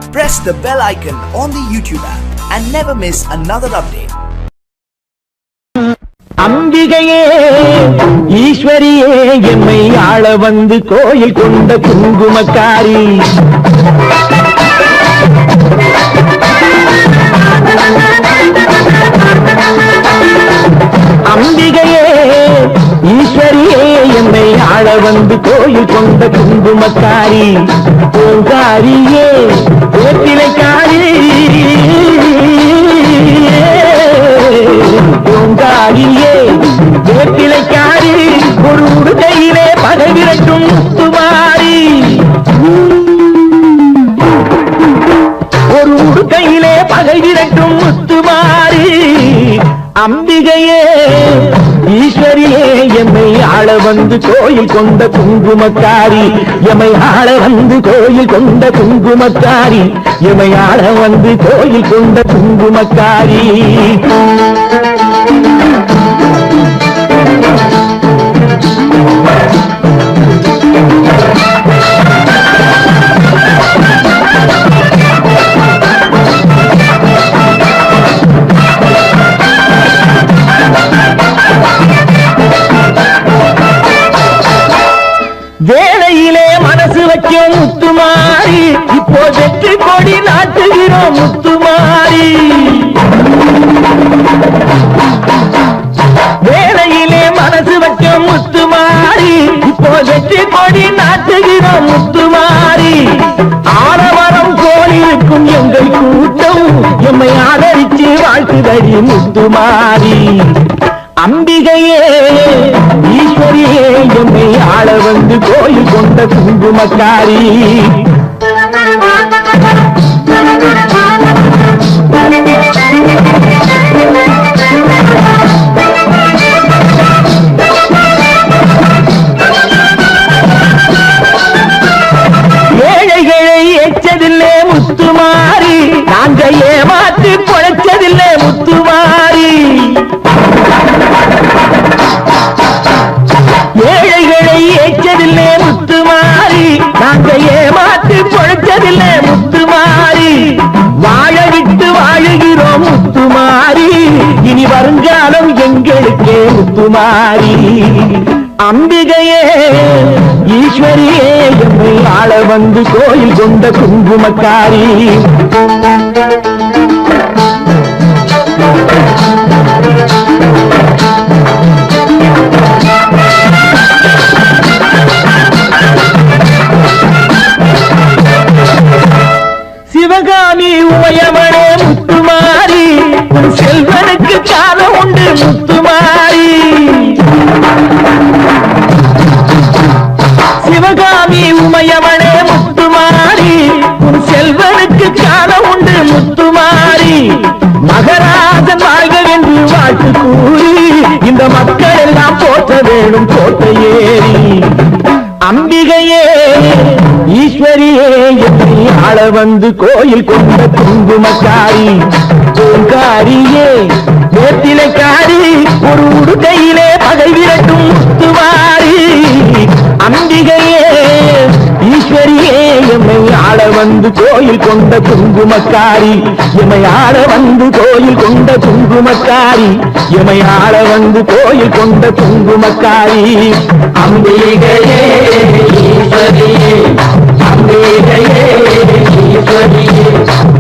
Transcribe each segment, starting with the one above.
Press the bell icon on the YouTube app and never miss another update. அம்பிகையே ஈஸ்வரியே எம்மை ஆள வந்து கோயில் கொண்ட குங்குமக்காரி அம்பிகையே ஈஸ்வரியே எம்மை ஆள வந்து கோயில் கொண்ட குங்குமக்காரி ஓங்காரியே வேப்பிலைக்காரி ஓங்காரியே வேப்பிலைக்காரி ஒரு உடுக்கையிலே பகை விரட்டும் முத்துமாரி ஒரு உடுக்கையிலே பகை விரட்டும் முத்துமாரி அம்பிகையே ஈஸ்வரியே எம்மை ஆள வந்து கோயில் கொண்ட குங்குமக்காரி எம்மை ஆள வந்து கோயில் கொண்ட குங்குமக்காரி எம்மை ஆள வந்து கோயில் கொண்ட குங்குமக்காரி வேலையிலே மனசு வைக்கும் முத்துமாரி இப்போ வெற்றி கொடி நாட்டுகிறோம் முத்துமாரி வேலையிலே மனசு வைக்கும் முத்துமாரி இப்போ வெற்றி கொடி நாட்டுகிறோம் முத்துமாரி ஆரவரம் கோயிலுக்கும் எங்கள் கூட்டம் எம்மை ஆதரிச்சு வாழ்த்துதடி முத்துமாரி அம்பிகையே ஈஸ்வரியே எம்மை ஆள வந்து கோயில் கொண்ட குங்குமக்காரி ஏழைகளை எச்சதில்லை முத்துமாரி நாங்க ஏமாற்றி பொழைச்சதில்லை முத்துமாரி ஏழைகளை ஏற்றதில்லை முத்துமாரி நாங்க ஏமாற்றி பொழைச்சதில்லை முத்துமாரி வாழ விட்டு வாழுகிறோம் முத்துமாரி இனி வருங்காலம் எங்களுக்கே முத்துமாரி அம்பிகையே ஈஸ்வரியே எம்மை ஆள வந்து கோயில் கொண்ட குங்குமக்காரி சிவகாமி உமையவனே முத்துமாரி உன் செல்வனுக்கு காலம் உண்டு முத்துமாரி சிவகாமி உமையவனே முத்துமாரி உன் செல்வனுக்கு காலம் உண்டு முத்துமாரி மகராஜன் வாழ்கவென்று வாழ்த்து கூறி இந்த மக்கள் எல்லாம் போற்ற வேணும் கோட்டை ஏறி அம்பிகையே ஈஸ்வரியே எம்மை ஆள வந்து கோயில் கொண்ட குங்குமக்காரி ஓங்காரியே வேப்பிலைக்காரி ஒரு உடுக்கையிலே பகை விரட்டும் முத்துமாரி அம்பிகையே ஈஸ்வரியே எம்மை ஆள வந்து கோயில் கொண்ட குங்குமக்காரி எம்மை ஆள வந்து கோயில் கொண்ட குங்குமக்காரி எம்மை ஆள வந்து கோயில் கொண்ட குங்குமக்காரி அம்பிகையே ஈஸ்வரியே அம்பிகையே ஈஸ்வரியே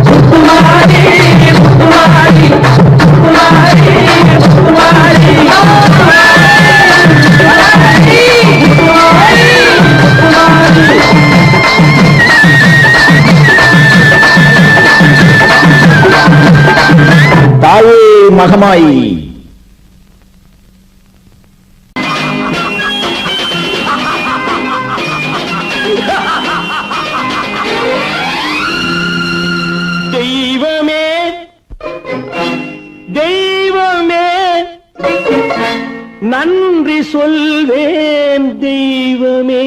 முத்துமாரி முத்துமாரி முத்துமாரி முத்துமாரி தாயே மகமாயி தெய்வமே தெய்வமே நன்றி சொல்வேன் தெய்வமே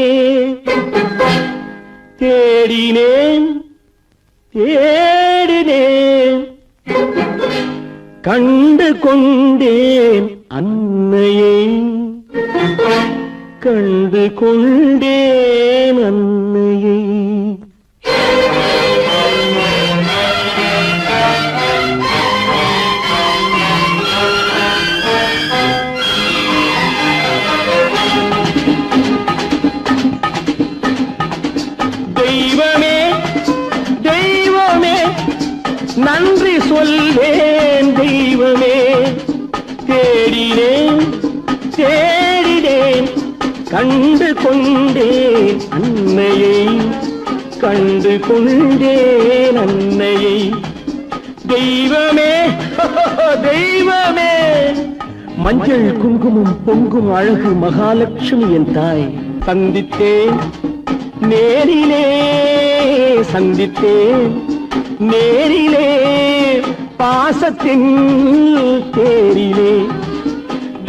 தேடினேன் தேடினேன் கண்டு கொண்டேன் அன்னையை கண்டு கொண்டேன் அன்னையை நன்றி சொல்வேன் தெய்வமே. தேடினேன் தேடினேன் கண்டு கொண்டேன் அன்னையை, கண்டு கொண்டேன் அன்னையை. தெய்வமே தெய்வமே, மஞ்சள் குங்குமம் பொங்கும் அழகு மகாலட்சுமி என் தாய். சந்தித்தேன் நேரிலே, சந்தித்தேன் நேரிலே, பாசத்தின் தேரிலே.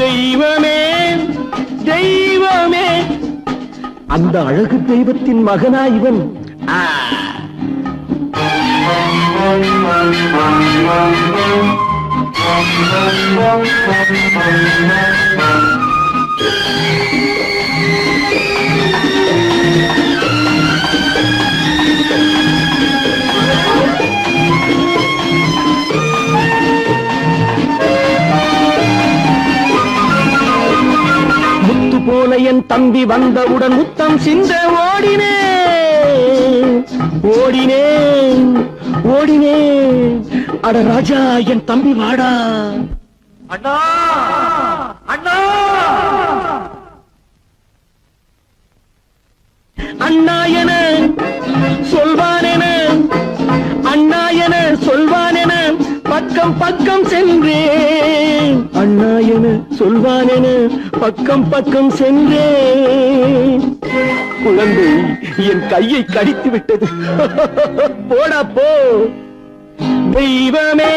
தெய்வமே தெய்வமே, அந்த அழகு தெய்வத்தின் மகனா இவன். முத்து போல என் தம்பி வந்தவுடன் முத்தம் சிந்த ஓடினேன் ஓடினேன் ஓடினேன். அட ராஜா என் தம்பி வாடா. அண்ணா அண்ணா அண்ணா என சொல்வானென, அண்ணா என சொல்வானென பக்கம் பக்கம் சென்றேன். அண்ணா என சொல்வானென பக்கம் பக்கம் சென்றேன். குழந்தை என் கையை கடித்து விட்டது. போடா போ. தெய்வமே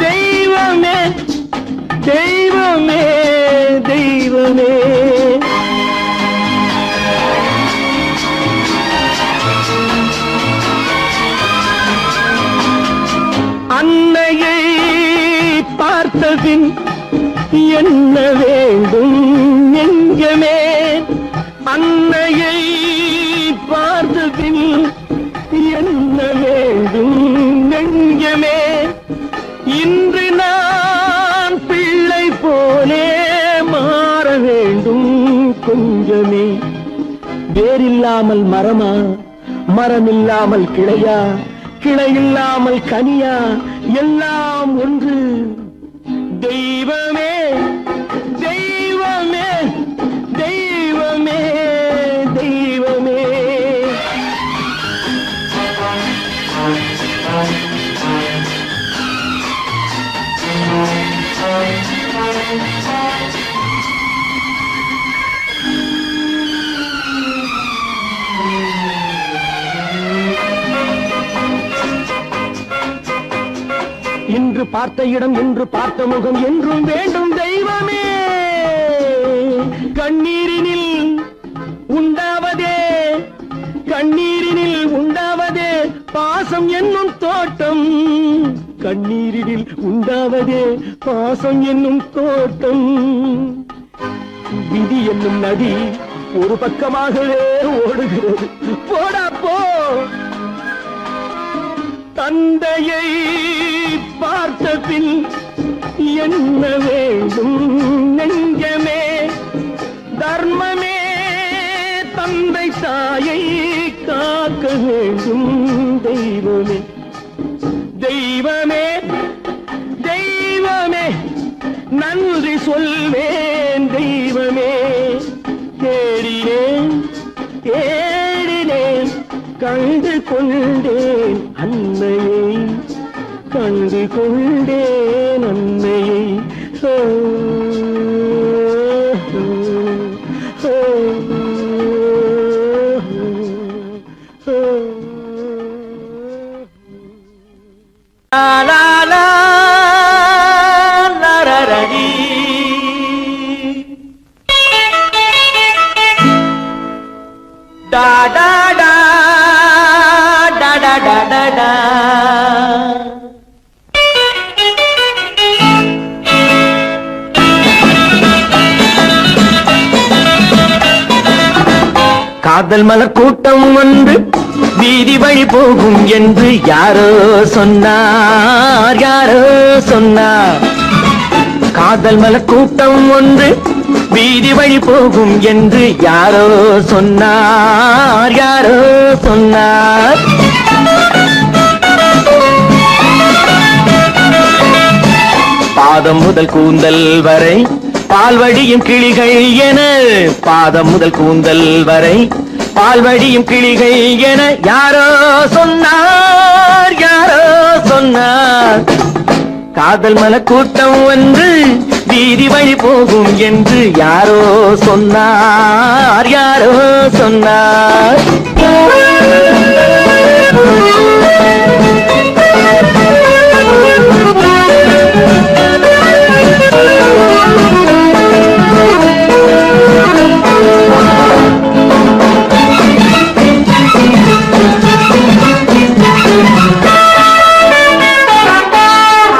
தெய்வமே தெய்வமே தெய்வமே. அன்னையை பார்த்தபின் என்ன வேண்டும் நெஞ்சமே, அன்னையை பார்த்தபின் என்ன வேண்டும் நெஞ்சமே. இன்று நான் பிள்ளை போலே மாற வேண்டும் கொஞ்சமே. வேரில்லாமல் மரமா, மரமில்லாமல் கிளையா, கிளையில்லாமல் கனியா, எல்லாம் ஒன்று. தெய்வமே தெய்வமே தெய்வமே தெய்வமே. இன்று பார்த்த இடம், என்று பார்த்த முகம் என்றும் வேண்டும் தெய்வமே. கண்ணீரினில் உண்டாவதே, கண்ணீரினில் உண்டாவதே பாசம் என்னும் தோட்டம். கண்ணீரினில் உண்டாவதே பாசம் என்னும் தோட்டம். விதி என்னும் நதி ஒரு பக்கமாகவே ஓடுகிறது. போடா போ. தந்தையை பார்த்த பின் என்ன வேண்டும் நெஞ்சமே. தர்மமே தந்தை தாயை காக்க வேண்டும் தெய்வமே. தெய்வமே தெய்வமே, நன்றி சொல்வேன் தெய்வமே. தேடினேன் தேடினேன் கண்டு கொண்டேன் அன்னையை, கண்டு கொண்டேன் அன்னையை. Da da da da da da da da. காதல் மலர் கூட்டம் வந்து வீதி வழி போகும் என்று யாரோ சொன்னார், யாரோ சொன்னார். காதல் மலர் கூட்டம் ஒன்று வீதி வழி போகும் என்று யாரோ சொன்னார், யாரோ சொன்னார். பாதம் முதல் கூந்தல் வரை பால்வடியும் கிளிகள் என, பாதம் முதல் கூந்தல் வரை பால்வடியும் கிளிகள் என யாரோ சொன்னார், யாரோ சொன்னார். காதல் மன கூட்டம் வந்து வீதி வழி போகும் என்று யாரோ சொன்னார், யாரோ சொன்னார்.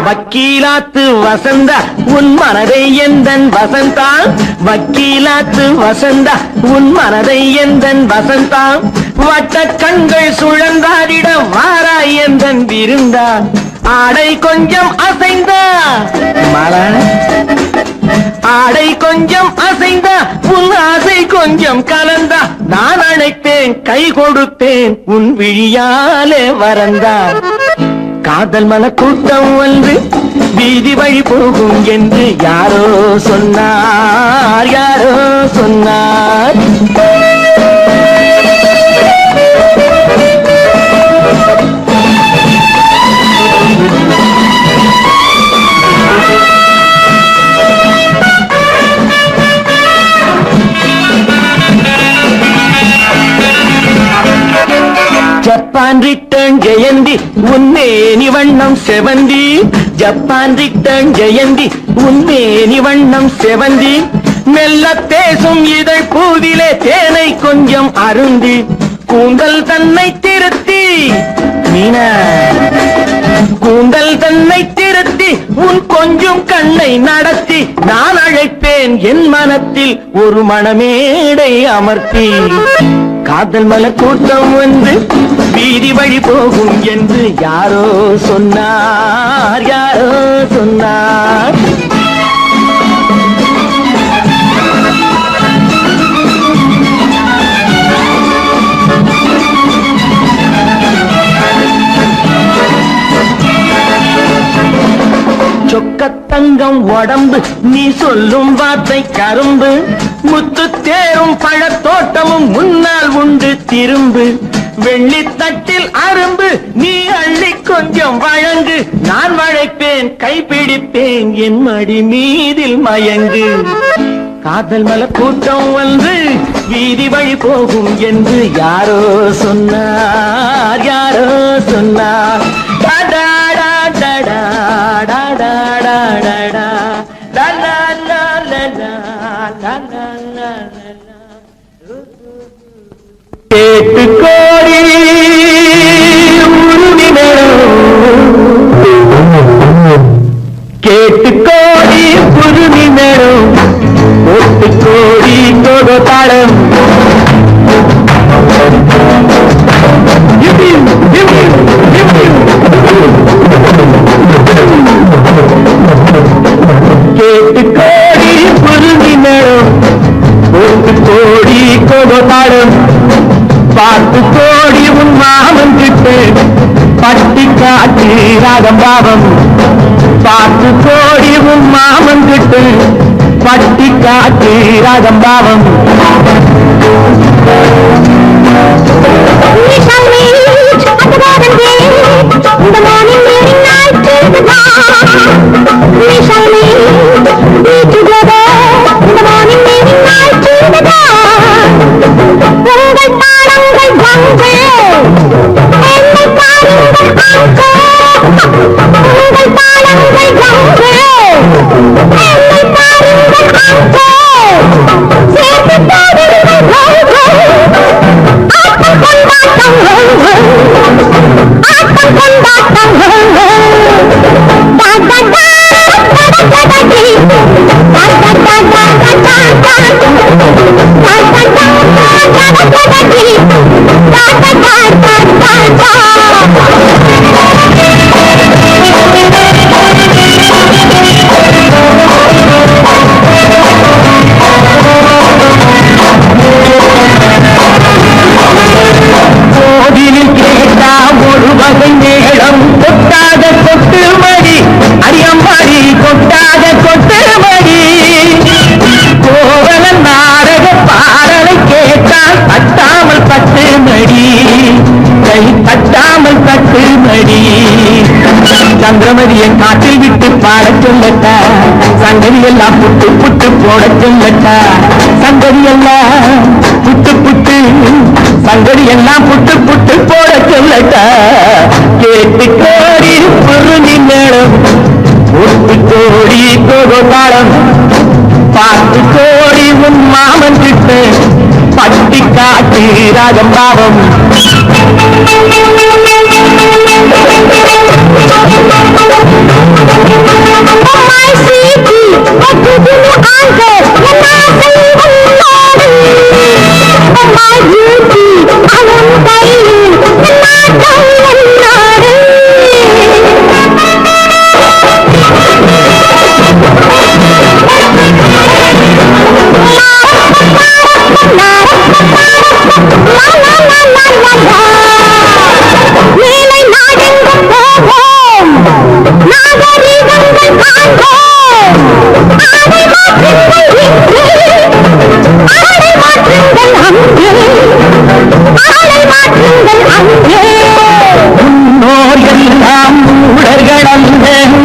வக்கீலாத்து வசந்தா உன் மனதை எந்தன் வசந்தா, வக்கீலாத்து வசந்தா உன் மனதை எந்தன் வசந்தா, வட்ட கண்கள் சுழந்தாடிட வாராய் எந்தன் விருந்தா, ஆடை கொஞ்சம் அசைந்தா மலா, ஆடை கொஞ்சம் அசைந்தா உன் ஆசை கொஞ்சம் கலந்தா, நான் அழைத்தேன் கை கொடுத்தேன் உன் விழியாலே வரந்தா. காதல் மன கூட்டம் வந்து வீதி வழி போகும் என்று யாரோ சொன்னார், யாரோ சொன்னார். ஜப்பான் ரிட்டர்ன் ஜெயந்தி உன்மேனி வண்ணம் செவந்தி, ஜப்பான் ரிட்டர்ன் ஜெயந்தி உன்மேனி வண்ணம் செவந்தி, மெல்ல பேசும் இதழ் பூவிலே தேனை கொஞ்சம் அருந்தி, கூந்தல் தன்னை திருத்தி மீனா, கூந்தல் தன்னை திருத்தி உன் கொஞ்சம் கண்ணை நடத்தி, நான் அழைப்பேன் என் மனத்தில் ஒரு மணமேடை அமர்த்தி. காதல் மல கூட்டம் வந்து வீதி வழி போகும் என்று யாரோ சொன்னார், யாரோ சொன்னார். சொக்கத்தங்கம் உடம்பு நீ சொல்லும் வார்த்தை கரும்பு, முத்து தேரும் பழத்தோட்டமும் முன்னால் உண்டு திரும்பு, வெள்ளித்தட்டில் அரும்பு நீ அள்ளி கொஞ்சம் வழங்கு, நான் வளைப்பேன் கைப்பிடிப்பேன் என் மடி மீதில் மயங்கு. காதல் மல கூட்டம் வந்து வீதி வழி போகும் என்று யாரோ சொன்னார், யாரோ சொன்னார். கேட்டுக்கோடி கேட்டுக்கோடி புதுமி நேரம், ஒட்டுக்கோடி கோதாளம், கேட்டுக்கோடி புதுமி நேரம், ஒட்டுக்கோடி கோதாளம், பார்த்து கோடி உன் மாமன் கிட்டு பட்டி காட்டி ராகம் பாவம், பார்த்து கோடி உன் மாமன் கிட்டு பட்டி காட்டி ராகம் பாவம். கொட்டாக கொட்டுமடி கோவலன் நாடக பாடலை கேட்டால் தட்டாமல் தட்டுமடி கை தட்டாமல் தட்டுமடி சந்திரமதியை காட்டில் விட்டு பாட சொல்லட்டா சங்கதி எல்லாம் புட்டு புட்டு போட சொல்லட்டா சங்கதி எல்லாம் புட்டு புட்டு சங்கதி எல்லாம் புட்டு புட்டு போட சொல்லட்டா கேட்டு கோடி பொருளி மேளம் ஒட்டு கோடி கோதாளம் பார்த்து கோடி உன் மாமன் கிட்ட பட்டி காட்டி ராகம் பாவம்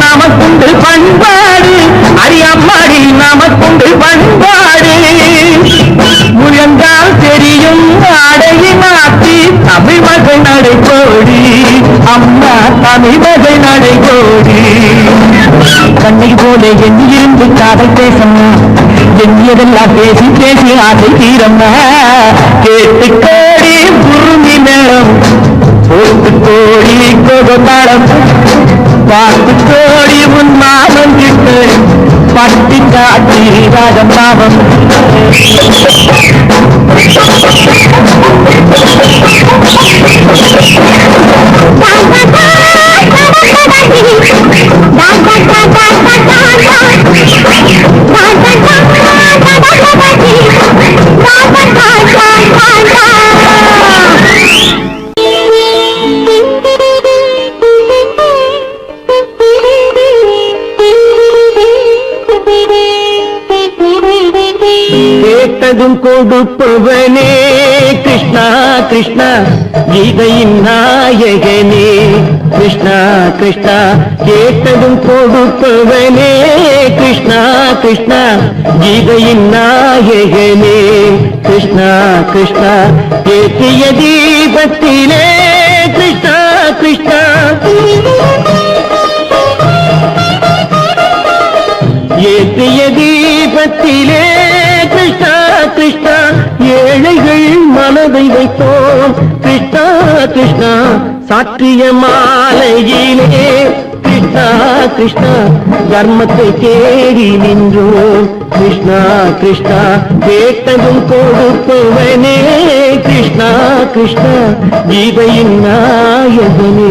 நமக்குண்டு பண்பாடு அரியம்மாடி நமக்குண்டு பண்பாடு முழங்கால் தெரியும் ஆடையை மாற்றி தமிழ் மகள் நடைபோடி அம்மா தமிழ் மகள் நடைபோடி கண்ணை போல எண்ணியிருந்து காதல் பேசம்மா எண்ணியதெல்லாம் பேசி பேசி ஆசை தீரம்மா கேட்டு கோடி குருமி நேரம் போட்டு கோடி கோதாளம் பார்த்து கோடி உன் மாமன் கிட்டு பட்டி காட்டி ராகம் பாவம் கேட்டதும் கொடுப்பவனே கிருஷ்ணா கிருஷ்ணா கீதையின் நாயகனே கிருஷ்ணா கிருஷ்ணா கேட்டதும் கொடுப்பவனே கிருஷ்ணா கிருஷ்ணா கீதையின் நாயகனே கிருஷ்ணா கிருஷ்ணா ஏற்றிய தீபத்திலே கிருஷ்ணா கிருஷ்ணா ஏற்றிய தீபத்திலே கிருஷ்ணா கிருஷ்ணா ஏழைகள் மனதை வைத்தோம் கிருஷ்ணா கிருஷ்ணா சாற்றிய மாலையிலே கிருஷ்ணா கிருஷ்ணா தர்மத்தை தேடி நின்றோம் கிருஷ்ணா கிருஷ்ணா கேட்டதும் கொடுப்பவனே கிருஷ்ணா கிருஷ்ணா கீதையின் நாயகனே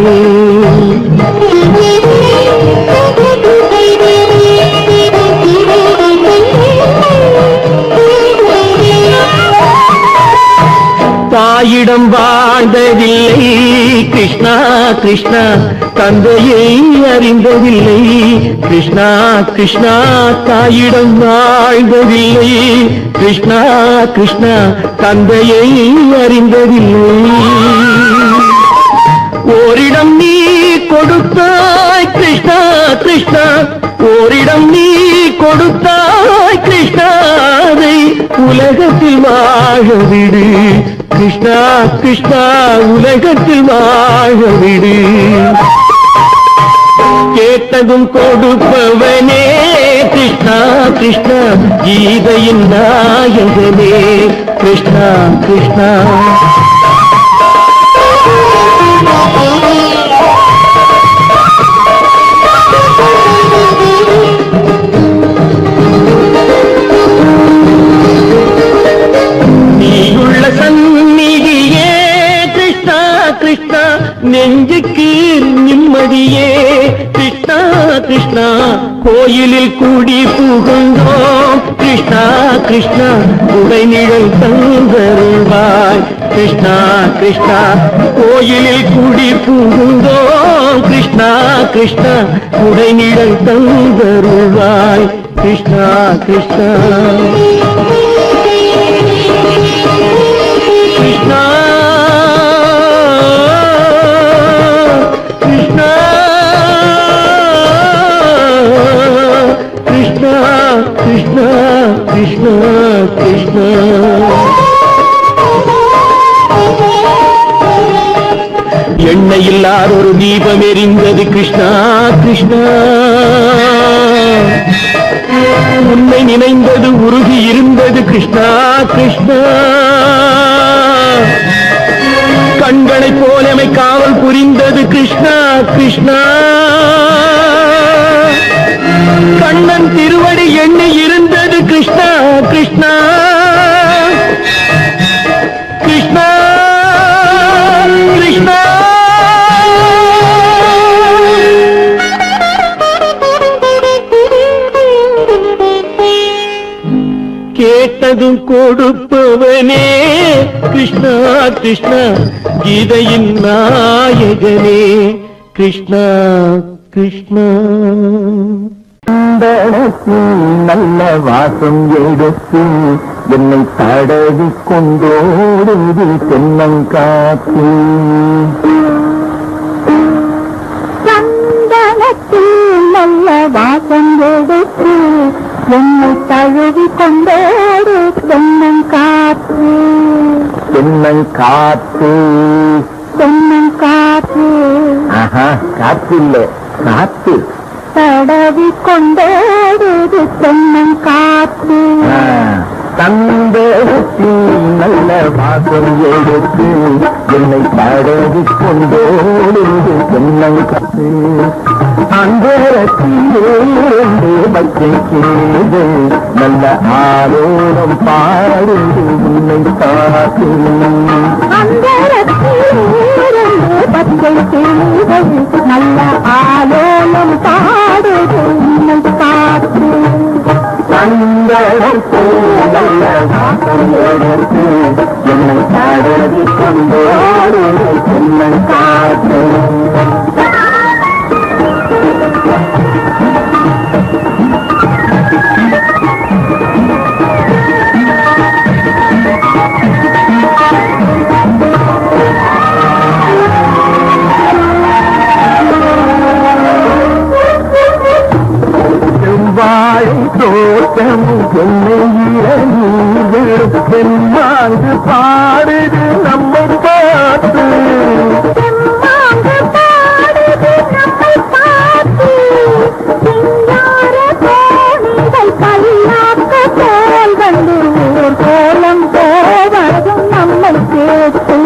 தாயிடம் வாழ்ந்ததில்லை கிருஷ்ணா கிருஷ்ணா தந்தையை அறிந்ததில்லை கிருஷ்ணா கிருஷ்ணா தாயிடம் வாழ்ந்ததில்லை கிருஷ்ணா கிருஷ்ணா தந்தையை அறிந்ததில்லை ஓரிடம் நீ கொடுத்தாய் கிருஷ்ணா கிருஷ்ணா ஓரிடம் நீ கொடுத்தாய் கிருஷ்ணாவை உலகத்தில் வாழ விடு கிருஷ்ணா கிருஷ்ணா உலகத்தில் வாழ விடு கேட்டதும் கொடுப்பவனே கிருஷ்ணா கிருஷ்ணா கீதையின் நாயகனே கிருஷ்ணா கிருஷ்ணா கிருஷ்ணா நெஞ்சுக்கு நிம்மதியே கிருஷ்ணா கிருஷ்ணா கோயிலில் கூடி புகுந்தோம் கிருஷ்ணா கிருஷ்ணா உடைநிழல் தந்தருள்வாய் கிருஷ்ணா கிருஷ்ணா கோயிலில் கூடி புகுந்தோம் கிருஷ்ணா கிருஷ்ணா உடை நிழல் தந்தருள்வாய் கிருஷ்ணா கிருஷ்ணா கிருஷ்ணா கிருஷ்ணா கிருஷ்ணா கிருஷ்ணா கிருஷ்ணா கிருஷ்ணா எண்ணெய் இல்லாத ஒரு தீபம் எரிந்தது கிருஷ்ணா கிருஷ்ணா உன்னை நினைந்தது உருகி இருந்தது கிருஷ்ணா கிருஷ்ணா கண்களை போலமை காவல் புரிந்தது கிருஷ்ணா கிருஷ்ணா கண்ணன் திருவடி எண்ணி இருந்தது கிருஷ்ணா கிருஷ்ணா கிருஷ்ணா கிருஷ்ணா கேட்டதும் கொடுப்பவனே கிருஷ்ணா கிருஷ்ணா கீதையின் நாயகனே கிருஷ்ணா கிருஷ்ணா நல்ல வாசம் எடுத்து என்னை தடவி கொண்டோடுது தென்னங்காத்து சந்தனத்தில் நல்ல வாசம் எடுத்து என்னை தழுவி கொண்டோடு தென்னங்காத்து தென்னங்காத்து தென்னங்காத்து காத்து இல்லை காத்து தடவி கொண்டோடு தென்னங்காத்து தந்தத்தில் நல்ல வாசம் எடுத்து என்னை தடவி கொண்டோடு தென்னங்காத்து அந்தரத்திலிருந்து பச்சை கேது நல்ல ஆரோரம் பாடுது உன்னை காத்து அந்தரத்திலிருந்து பச்சை கேது நல்ல ஆரோரம் பாடுது உன்னை காத்து அந்தரத்தில் நல்ல வாசம் எடுத்து என்னை தடவி கொண்டோடு தென்னங்காத்து தோட்டம் செம்மாங்கு பாடுது நம்மை பார்த்து கோலம் போவதும் நம்மை கேட்டு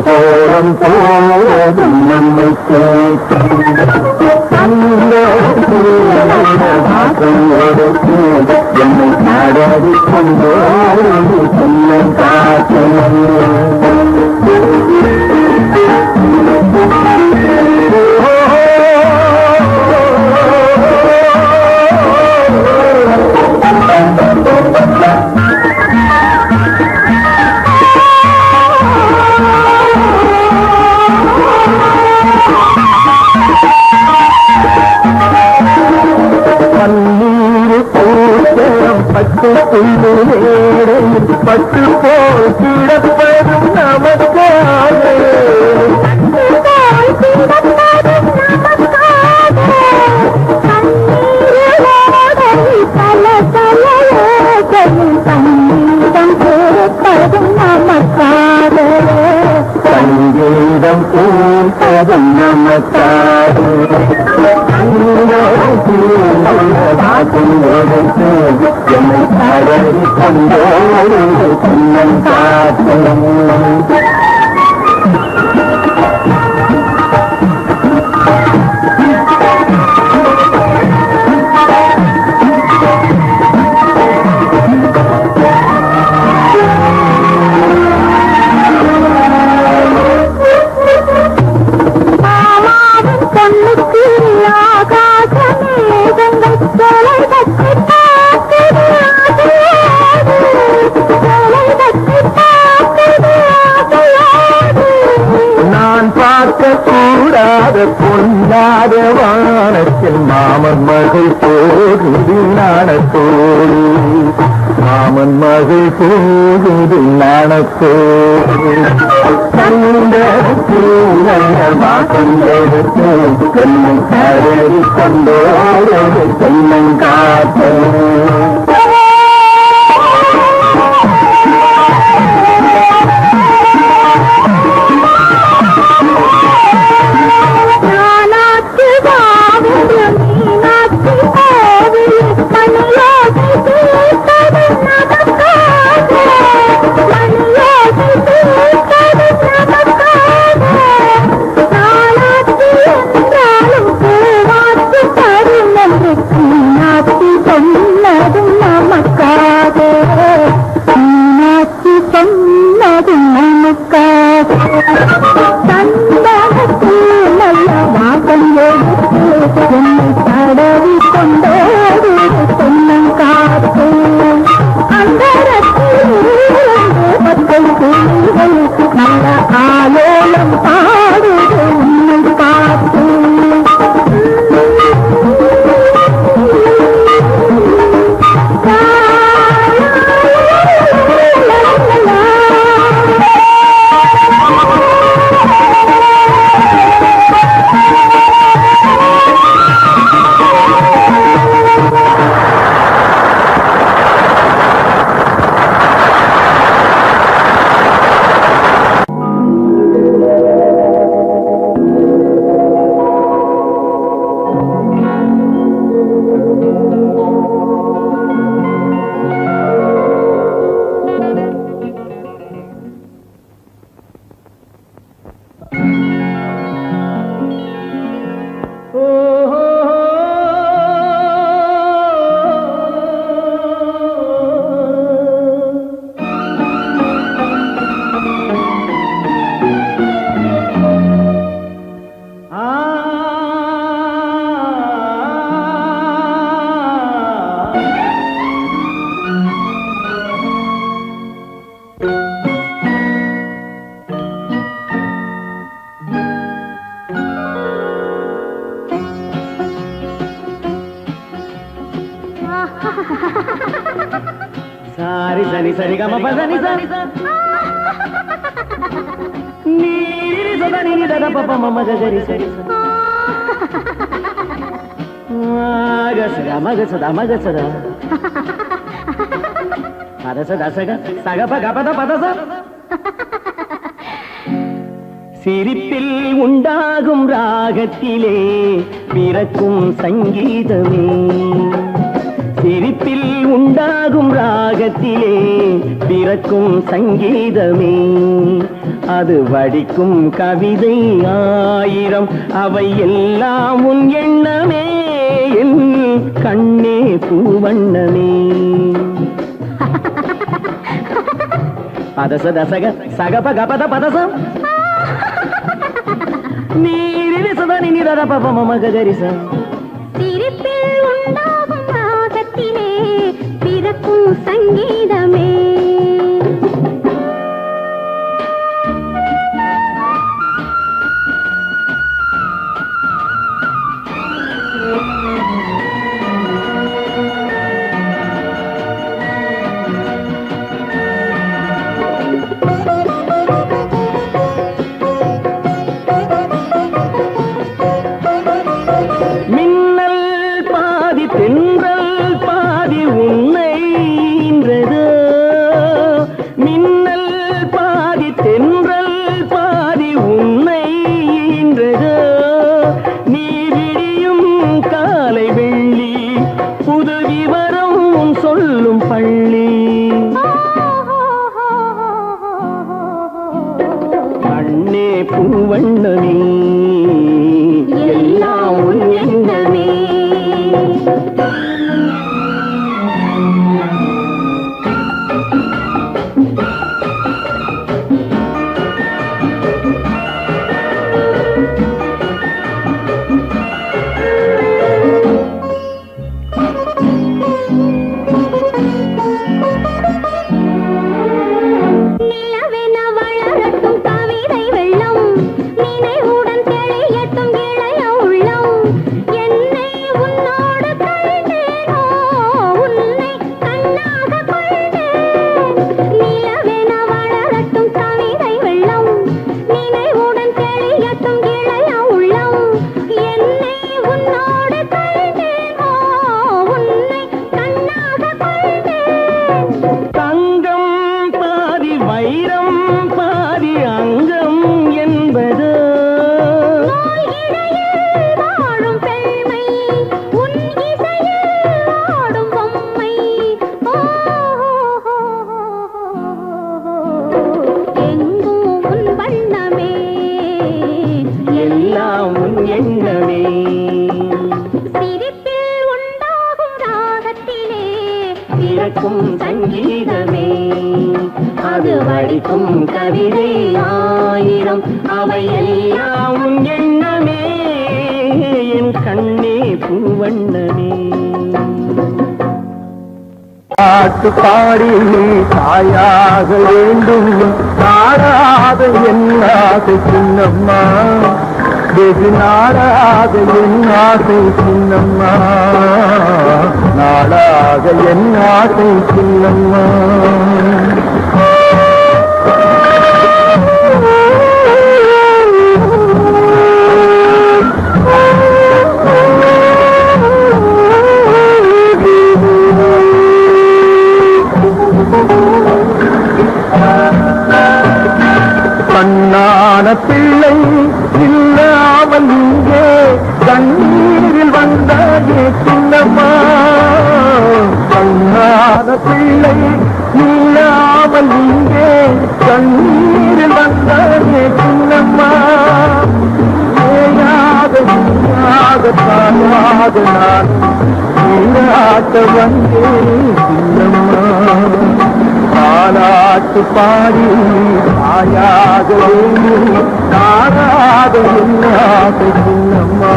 கோலம் போவதும் நம்மை கேட்டு என்னை நாடாடி கொண்டோடு சொல்லும் காத்து பட்டு புள்ளு வேடையில் பட்டு போல் கிடப்பதும் நமக்காக சங்கீதம் கேட்பதும் நமக்காக சங்கீதம் கேட்பதும் நமக்காக என்னை தடவி கொண்டோடு தென்னங்காத்து தொலை பார்க்க கூடாத பொன்னாத வானத்தில் மாமன் மகள் போகுது நாணத்தோடு மாமன் மகள் போகுது நாணத்தோடு கொண்டோடு தென்னங்காத்தோ సారి సరి సరి గమ పదని సరి నీరి సదని దద పప మమ గరి సరి గసద మగసద మగసద పదసద సగ సగ పగ పద పదస சிரிப்பில் உண்டாகும் ராகத்திலே பிறக்கும் சங்கீதமே சிரிப்பில் உண்டாகும் ராகத்திலே பிறக்கும் சங்கீதமே அது வடிக்கும் கவிதை ஆயிரம் அவை எல்லாம் உன் எண்ணமே என் கண்ணே பூவண்ணமே பதச தசக சகப கபத பதசம் நீரில் சதனி நிரத பப மம கரிச சிரிப்பில் உண்டாகும் ராகத்திலே பிறக்கும் சங்கீதமே தென்றல் பாதி உன்னை இன்றதோ உன் எண்ணமே சிரிப்பில் உண்டாகும் ராகத்திலே பிறக்கும் சங்கீதமே அது வடிக்கும் கவிதை ஆயிரம் அவை எல்லாம் உன் எண்ணமே என் கண்ணே பூவண்ணமே பாட்டு பாடி தாயாக வேண்டும் நாடாத என் ஆசை சின்னம்மா வெகு நாடாக என் ஆசை சின்னம்மா நாடாக என் ஆசை சின்னம்மா கண்ணான பிள்ளை இல்லாமல் இங்கே கண்ணீரில் வந்தாயே சின்னம்மா கண்ணான பிள்ளை இல்லாமல் இங்கே கண்ணீரில் வந்தாயே சின்னம்மா ஏயாக தாயாக நான் நீராட்ட வந்தேன் சின்னம்மா தாலாட்டு பாடி தாயாக நாடாக என் ஆசை சின்னம்மா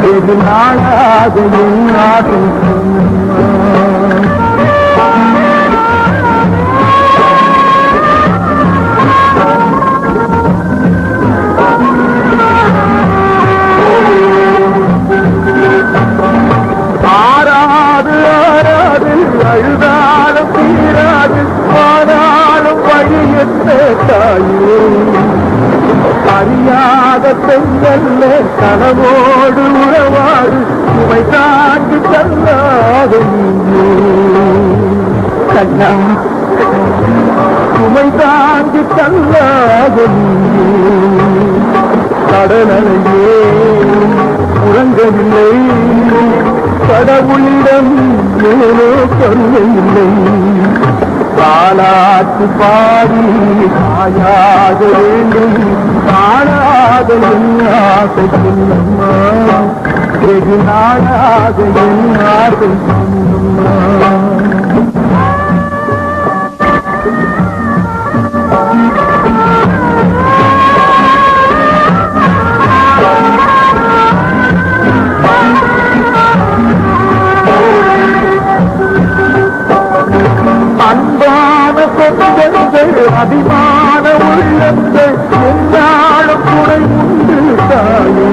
வெகு நாடாக என் ஆசை சின்னம்மா ஆறாது ஆறாது அழுதாலும் தீராது ஆனாலும் வழியற்ற தாயே அறியாத பெண்ணல்ல கனவோடு உறவாடு சுமை தாண்டி தள்ளாத நீயே கண்ணா சுமை தாண்டி தள்ளாத நீயே கடலையே உறங்கவில்லை கடவுளிடம் ஏனோ சொல்லவில்லை தாலாட்டு பாடி தாயாக வேண்டும் காணாத என் ஆசை சின்னம்மா வெகு நாடாக என் ஆசை சின்னம்மா அன்பான சொந்தங்கள் அபிமான உள்ளங்கள் என்னாலும் துணை உண்டு தாயே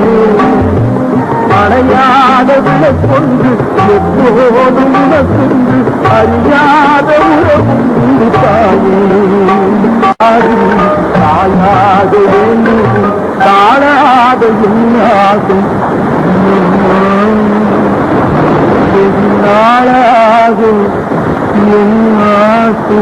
அணையாத விலை கொண்டு எப்போதும் உனக்குண்டு அறியாத உறவுண்டு தாயே தாயாக வேண்டும் காணாத என்னாகும் நாளாகும் என் ஆசை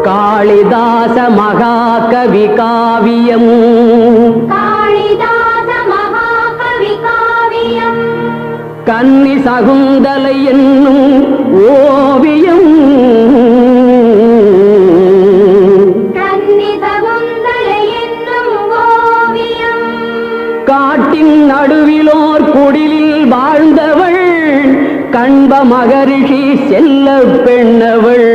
காளிதாச மகாகவி காவியம் காளிதாச மகாகவி காவியம் கன்னி சகுந்தலை என்னும் ஓவியம் கன்னி சகுந்தலை என்னும் ஓவியம் காட்டின் நடுவிலோர் குடிலில் வாழ்ந்தவள் கண்ப மகரிஷி செல்ல பெண்ணவள்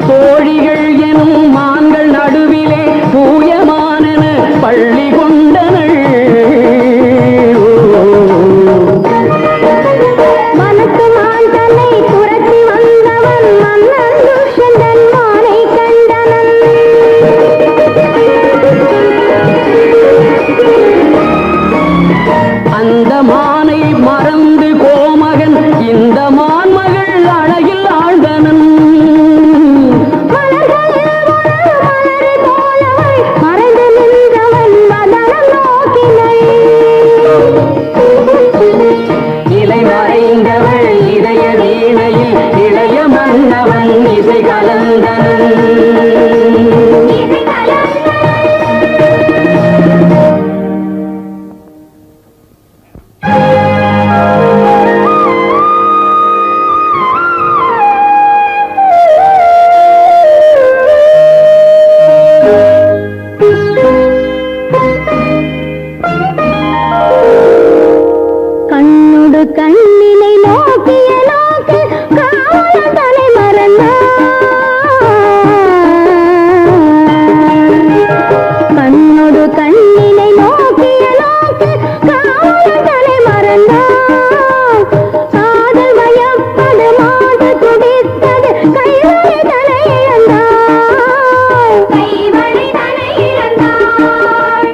தோழிகள் எனும் மான்கள் நடுவிலே தூயமானன பள்ளி கொண்டனள் மனத்து மான் தன்னை துரத்தி வந்தவன் மன்னன் துஷ்யந்தன் மானை கண்டனன் இளைய மன்னவன் இசை கலந்தனன். கண்ணுடு கண்ணினை நோக்கிய நோக்கு காவலன் தலை மறந்தான். கண்ணுடு கண்ணினை நோக்கிய நோக்கு காவலன் தலை மறந்தான். காதல் வயப்பது மாது துடித்தது கைவழி தலை இழந்தான். கைவழி தலை இழந்தான்.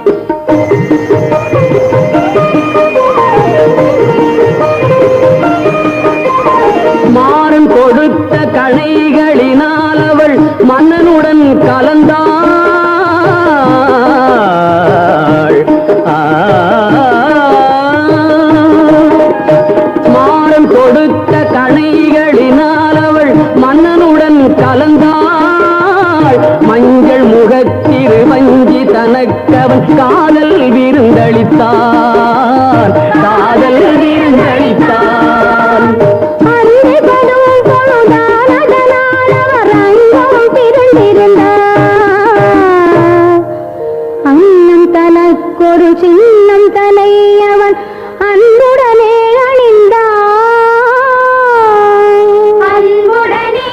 மாறன் கொடுத்த கணைகளினால் அவள் மன்னனுடன் கலந்தாள். மாறன் கொடுத்த கணைகளினால் அவள் மன்னனுடன் கலந்தாள். மஞ்சள் முகத்திரு வஞ்சி தனக்கவன் காதல் விருந்தளித்தான். காதல் விருந்தளித்தான். அன்னைபடும் பொழுதான் அதனால் அவர் அங்கம் பிறந்திருந்தார். அன்னம் தனக்கொரு சின்னம் தலை அவன் அன்புடனே அணிந்தான். அன்புடனே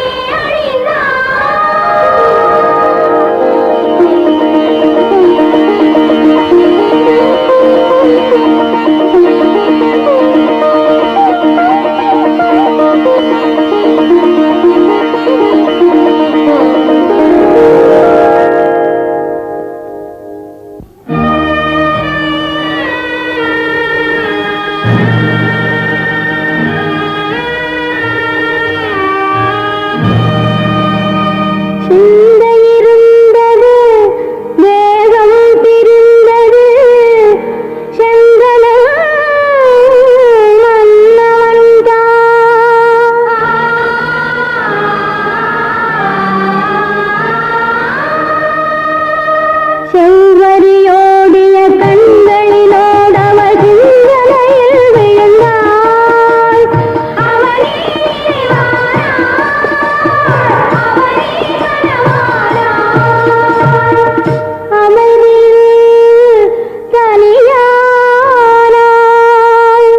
சிந்தையிருந்தது வேகம் பிரிந்தது செங்கன செவ்வரியோடிய கண்களிலோடவள் சிந்தனையில் விழுந்தாள். அவனே அமரில் தனியானாள்.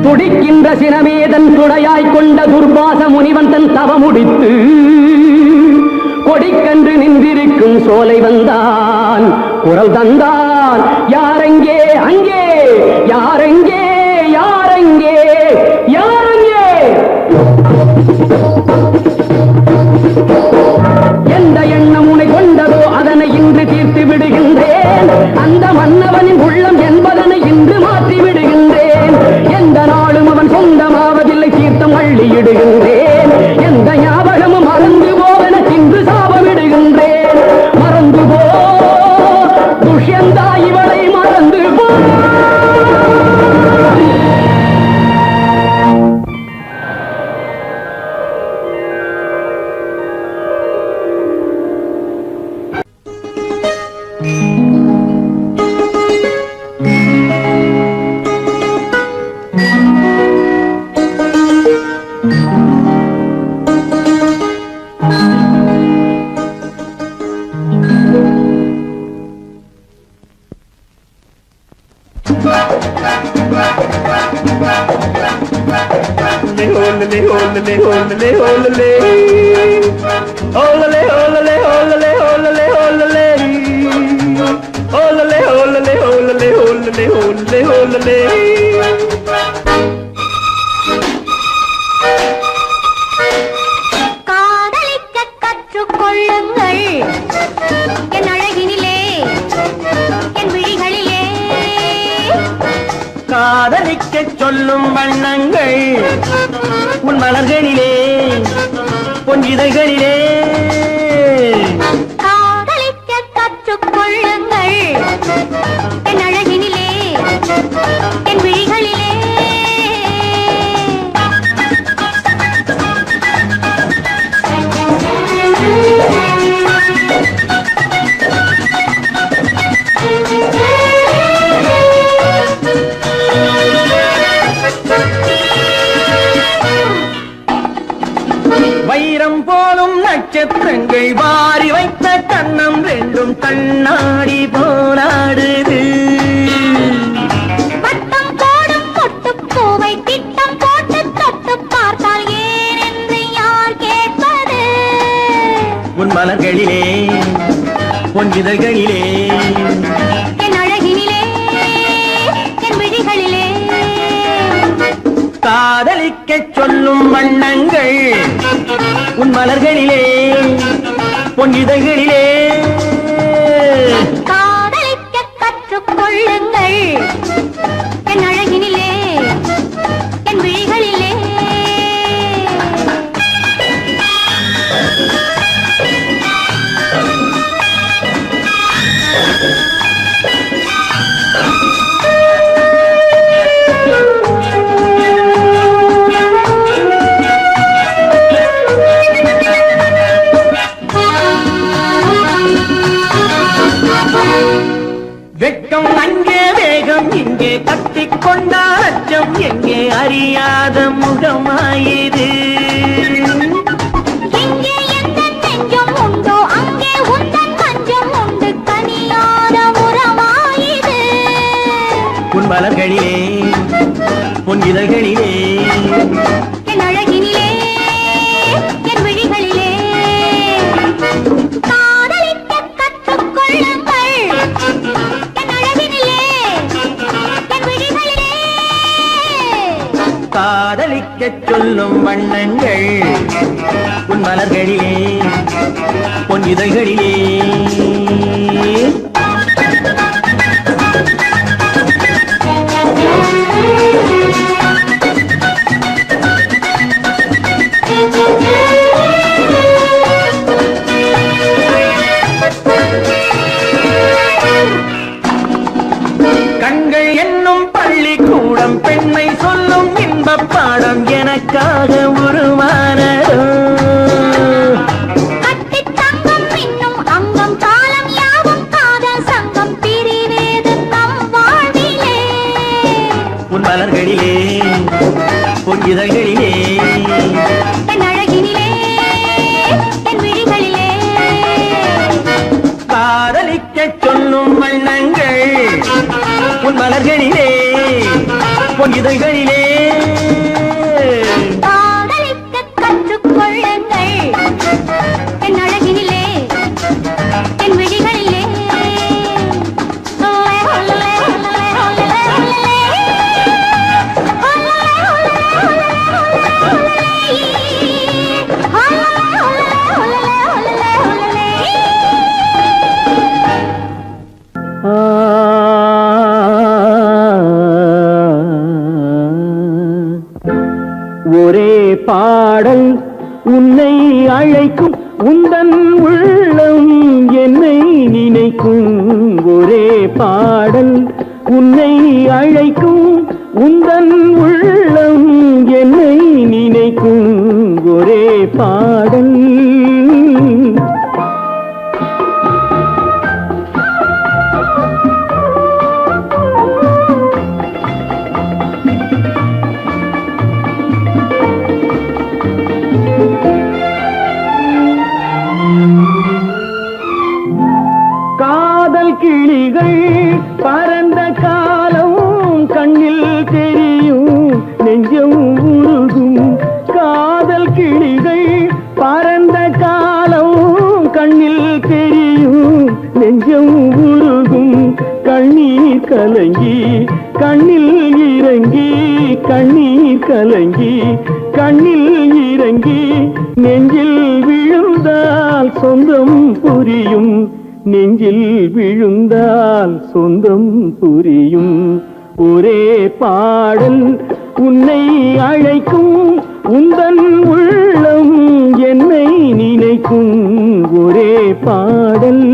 துடிக்கின்ற சினமேதன் துணையாய் கொண்ட துர்வாச முனிவன் தன் தவமுடித்து கொடிக்கன்று நின்றிருக்கும் சோலை வந்தான். குரல் தந்தான். யாரெங்கே அங்கே, யாரெங்கே யாரெங்கே யாரெங்கே. எந்த எண்ணம் உனை கொண்டதோ அதனை இன்று தீர்த்து விடுகின்றேன். அந்த மன்னவனின் உள்ளம் என்பதனை இன்று மாற்றி விடுகின்றேன். எந்த நாளும் அவன் சொந்தமாவதில்லை தீர்த்தம் அள்ளியிடுகின்றேன். எந்த ஞாபகமும் மறந்து போவன இன்று சாபமிடுகின்றேன். மறந்து போ துஷ்யந்தா இவளை மறந்து போ. காதலிக்க கற்றுக்கொள்ளுங்கள் என் அழகினிலே என் விழிகளிலே. காதலிக்க சொல்லும் வண்ணங்கள் உன் மலர்களிலே பொன் இதழ்களிலே வாரி வைத்த கண்ணம் ரெண்டும் கண்ணாடி போராடுது. வட்டம் போடும் பொட்டு பூவை திட்டம் போட்டு தொட்டு பார்த்தால் ஏன் என்று யார் கேட்பது? உன் மலர்களிலே உன் இதழ்களிலே என் அழகினிலே என் விழிகளிலே காதலிக்க சொல்லும் வண்ணங்கள் உன் மலர்களிலே உன் இதழ்களிலே காதலிக்க கற்றுக்கொள்ளுங்கள் என் அழகினிலே என் விழிகளிலே. வெட்கம் அங்கே வேகம் இங்கே கட்டிக்கொண்டால் அச்சம் எங்கே அறியாத முகமாயிரு. எங்கே எந்த நெஞ்சம் உண்டோ அங்கே உந்தன் மஞ்சம் உண்டு கனியாத உறவாயிது. உன் மலர்களிலே உன் இதழ்களிலே என் அழகினிலே என் விழிகளிலே காதலிக்க கற்றுக்கொள்ளுங்கள் என் அழகினிலே என் விழிகளிலே. காதலிக்க சொல்லும் வண்ணங்கள் உன் மலர்களிலே உன் இதழ்களிலே கண்கள் என்னும் பள்ளிக்கூடம் பெண்மை சொல்லும் இன்பப் பாடம் எனக்காக உருவானதோ. கட்டித் தங்கம் இன்னும் அங்கம் காலம் யாவும் காதல் சங்கம் பிரிவேது நம் வாழ்விலே. உன் மலர்களிலே உன் இதழ்களிலே என் அழகினிலே என் விழிகளிலே காதலிக்க சொல்லும் வண்ணங்கள் உன் மலர்களிலே உன் இதழ்களிலே காதலிக்க கற்றுக்கொள்ளுங்கள் என் அழகினிலே என் விழிகளிலே. ஒரே பாடல் உன்னை அழைக்கும் உந்தன் உள்ளம் என்னை நினைக்கும். ஒரே பாடல் உன்னை அழைக்கும் உந்தன் உள்ளம் என்னை நினைக்கும். ஒரே பாடல் காதல் கிளிகள் பறந்த காலம் கண்ணில் தெரியும் நெஞ்சம் உருகும். காதல் கிளிகள் பறந்த காலம் கண்ணில் தெரியும் நெஞ்சம் உருகும். கண்ணீர் கலங்கி கண்ணில் இறங்கி கண்ணீர் கலங்கி கண்ணில் இறங்கி நெஞ்சில் விழுந்தால் சொந்தம் புரியும். நெஞ்சில் விழுந்தால் சொந்தம் புரியும். ஒரே பாடல் உன்னை அழைக்கும் உந்தன் உள்ளம் என்னை நினைக்கும். ஒரே பாடல்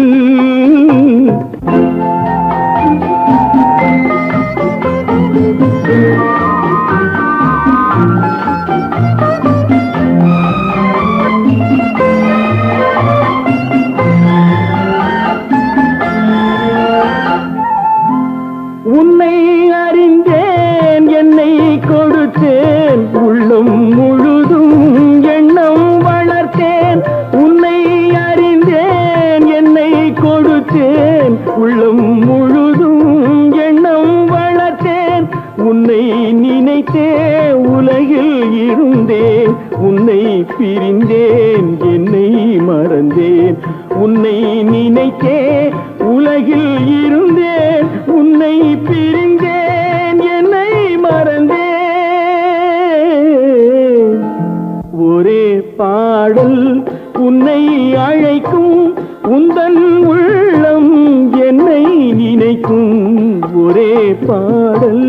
உன்னை அறிந்தேன் என்னை கொடுத்தேன் உள்ளம் முழுதும் எண்ணம் வளர்த்தேன். உன்னை அறிந்தேன் நினைத்தேன் உள்ளம் முழுதும் எண்ணம் வளர்த்தேன் உன்னை நினைத்தே உலகில் இருந்தேன் உன்னை பிரிந்தேன் என்னை மறந்தேன் உன்னை நினைத்தே உலகில் இருந்தேன் உன்னை பிரிந்தேன் என்னை மறந்தேன் ஒரே பாடல் உன்னை அழைக்கும் உந்தன் உள்ளம் என்னை நினைக்கும் ஒரே பாடல்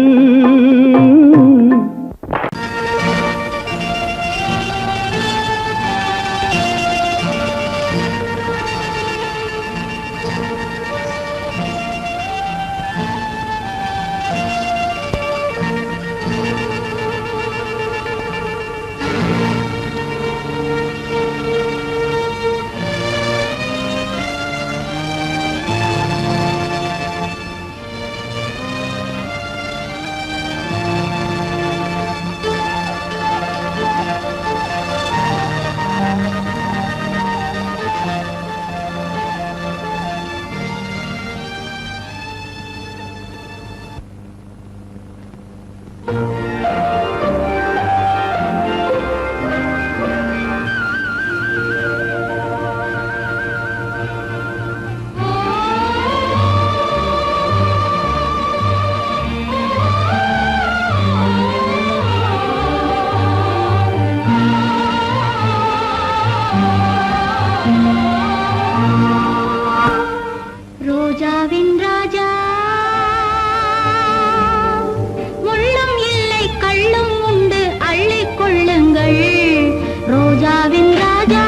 ரோஜாவின் ராஜா முள்ளும் இல்லை கள்ளும் உண்டு அள்ளிக் கொள்ளுங்கள் ரோஜாவின் ராஜா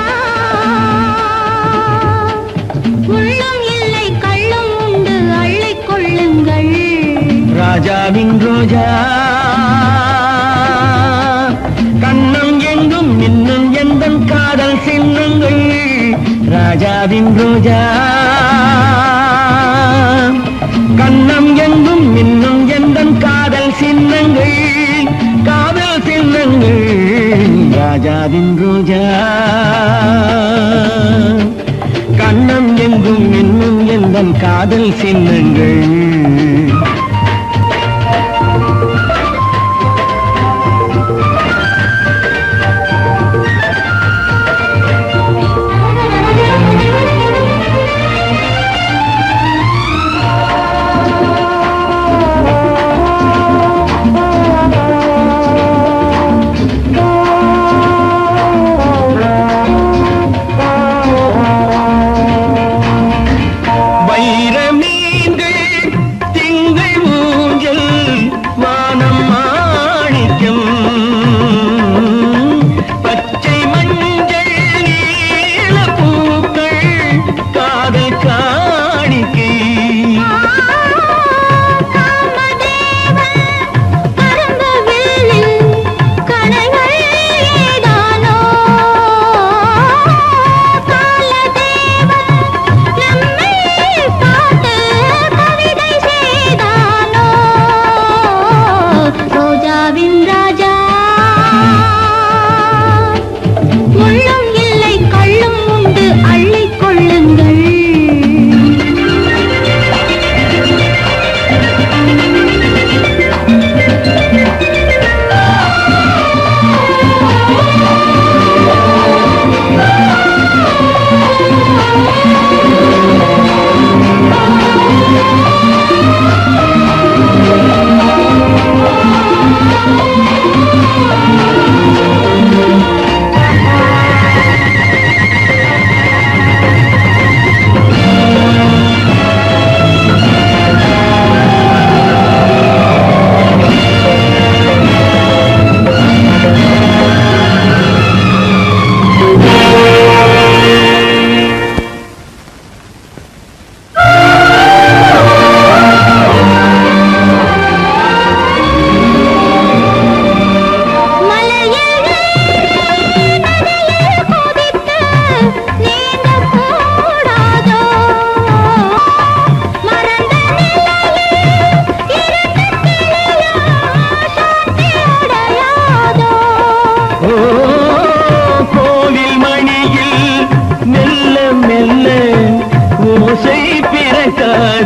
முள்ளும் இல்லை கள்ளும் உண்டு அள்ளிக் கொள்ளுங்கள் ராஜாவின் ரோஜா கண்ணம் எங்கும் இன்னும் எந்தன் காதல் சின்னங்கள் ராஜாவின் ரோஜா கண்ணம் எங்கும் இன்னும் எந்தன் காதல் சின்னங்கள் காதல் சின்னங்கள் ராஜாவின் ரோஜா கண்ணம் எங்கும் இன்னும் எந்தன் காதல் சின்னங்கள்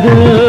அழகு